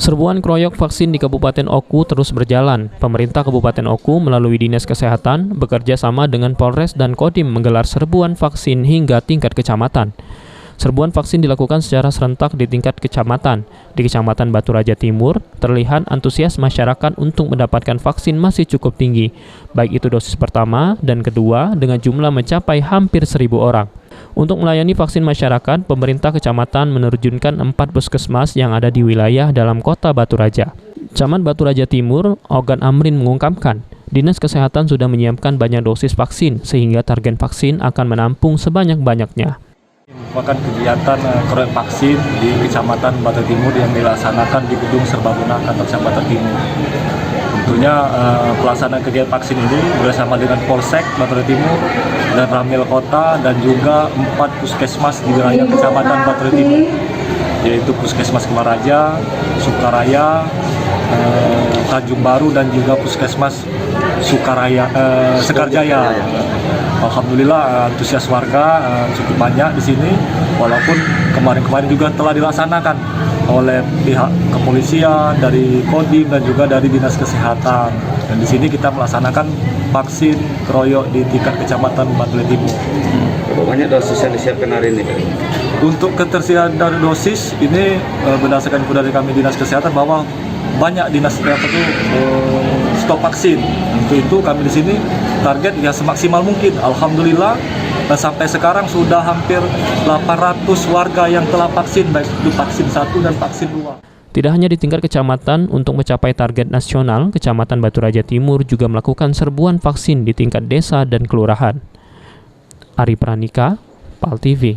Serbuan keroyok vaksin di Kabupaten Oku terus berjalan. Pemerintah Kabupaten Oku melalui Dinas Kesehatan bekerja sama dengan Polres dan Kodim menggelar serbuan vaksin hingga tingkat kecamatan. Serbuan vaksin dilakukan secara serentak di tingkat kecamatan. Di Kecamatan Batu Raja Timur, terlihat antusias masyarakat untuk mendapatkan vaksin masih cukup tinggi, baik itu dosis pertama dan kedua dengan jumlah mencapai hampir 1.000 orang. Untuk melayani vaksin masyarakat, pemerintah kecamatan menerjunkan 4 puskesmas yang ada di wilayah dalam kota Batu Raja. Camat Batu Raja Timur, Ogan Amrin mengungkapkan, Dinas Kesehatan sudah menyiapkan banyak dosis vaksin sehingga target vaksin akan menampung sebanyak-banyaknya. Merupakan kegiatan keroyok vaksin di Kecamatan Batu Timur yang dilaksanakan di Gedung Serbaguna Kantor Camat Batu Timur. Tentunya pelaksanaan kegiatan vaksin ini bersama dengan Polsek Batu Timur dan Ramil Kota dan juga 4 puskesmas di wilayah Kecamatan Batu Timur, yaitu Puskesmas Kemaraja, Sukaraya, Tanjung Baru dan juga Puskesmas Sekarjaya. Alhamdulillah antusias warga cukup banyak di sini, walaupun kemarin-kemarin juga telah dilaksanakan oleh pihak kepolisian, dari Kodim dan juga dari Dinas Kesehatan. Dan di sini kita melaksanakan vaksin keroyok di tingkat Kecamatan Batu Timur. Berapa banyak dosis yang disiapkan hari ini? Untuk ketersediaan dari dosis ini berdasarkan info dari kami Dinas Kesehatan bahwa banyak dinas stok vaksin. Untuk itu kami di sini target ya semaksimal mungkin. Alhamdulillah sampai sekarang sudah hampir 800 warga yang telah vaksin, baik itu vaksin 1 dan vaksin 2. Tidak hanya di tingkat kecamatan, untuk mencapai target nasional, Kecamatan Batu Raja Timur juga melakukan serbuan vaksin di tingkat desa dan kelurahan. Ari Pranika, PAL TV.